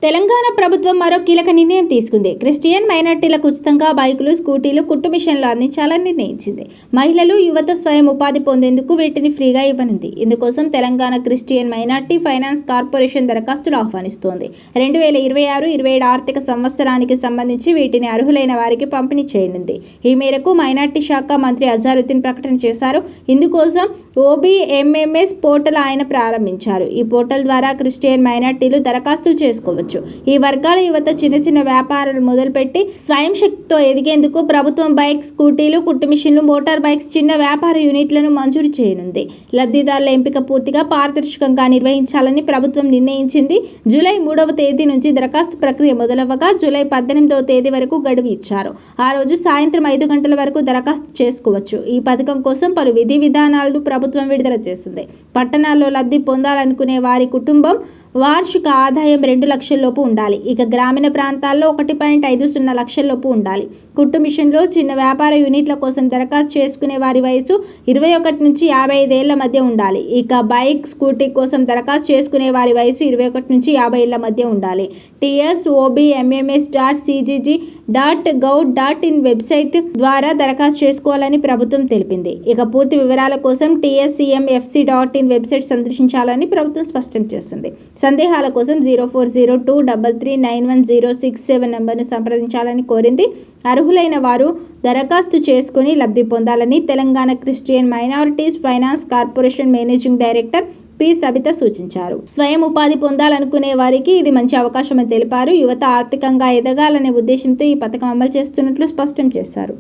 తెలంగాణ ప్రభుత్వం మరో కీలక నిర్ణయం తీసుకుంది. క్రిస్టియన్ మైనార్టీలకు ఉచితంగా బైకులు, స్కూటీలు, కుట్టు మిషన్లు అందించాలని నిర్ణయించింది. మహిళలు, యువత స్వయం ఉపాధి పొందేందుకు వీటిని ఫ్రీగా ఇవ్వనుంది. ఇందుకోసం Telangana Christian minority finance corporation దరఖాస్తులు ఆహ్వానిస్తోంది. 2026-27 ఆర్థిక సంవత్సరానికి సంబంధించి వీటిని అర్హులైన వారికి పంపిణీ చేయనుంది. ఈ మేరకు మైనార్టీ శాఖ మంత్రి అజారుద్దీన్ ప్రకటన చేశారు. ఇందుకోసం OBMMS పోర్టల్ ఆయన ప్రారంభించారు. ఈ పోర్టల్ ద్వారా క్రిస్టియన్ మైనార్టీలు దరఖాస్తులు చేసుకోవచ్చు. ఈ వర్గాల యువత చిన్న చిన్న వ్యాపారాలు మొదలుపెట్టి స్వయం శక్తితో ఎదిగేందుకు ప్రభుత్వం బైక్, స్కూటీలు, కుట్టు మిషన్లు, మోటార్ బైక్స్, చిన్న వ్యాపార యూనిట్లను మంజూరు చేయనుంది. లబ్ధిదారుల ఎంపిక పూర్తిగా పారదర్శకంగా నిర్వహించాలని ప్రభుత్వం నిర్ణయించింది. జూలై 3వ తేదీ నుంచి దరఖాస్తు ప్రక్రియ మొదలవ్వగా జూలై 18వ తేదీ వరకు గడువు ఇచ్చారు. ఆ రోజు సాయంత్రం 5 గంటల వరకు దరఖాస్తు చేసుకోవచ్చు. ఈ పథకం కోసం పలు విధి విధానాలను ప్రభుత్వం విడుదల చేసింది. పట్టణాల్లో లబ్ధి పొందాలనుకునే వారి కుటుంబం వార్షిక ఆదాయం 2 లక్షల లోపు ఉండాలి. ఇక గ్రామీణ ప్రాంతాల్లో 1.50 లక్షల లోపు ఉండాలి. కుట్టు మిషన్లో చిన్న వ్యాపార యూనిట్ల కోసం దరఖాస్తు చేసుకునే వారి వయసు 21 నుంచి 55 ఏళ్ల మధ్య ఉండాలి. ఇక బైక్, స్కూటీ కోసం దరఖాస్తు చేసుకునే వారి వయసు 21 నుంచి 50 ఏళ్ల మధ్య ఉండాలి. TSOBMMS.cgg.gov.in వెబ్సైట్ ద్వారా దరఖాస్తు చేసుకోవాలని ప్రభుత్వం తెలిపింది. ఇక పూర్తి వివరాల కోసం TSCMFC.in వెబ్సైట్ సందర్శించాలని ప్రభుత్వం స్పష్టం చేసింది. సందేహాల కోసం 0402339167 నంబర్ను సంప్రదించాలని కోరింది. అర్హులైన వారు దరఖాస్తు చేసుకుని లబ్ధి పొందాలని Telangana Christian minorities finance corporation managing director P. Sabitha సూచించారు. స్వయం ఉపాధి పొందాలనుకునే వారికి ఇది మంచి అవకాశమని తెలిపారు. యువత ఆర్థికంగా ఎదగాలనే ఉద్దేశంతో ఈ పథకం అమలు చేస్తున్నట్లు స్పష్టం చేశారు.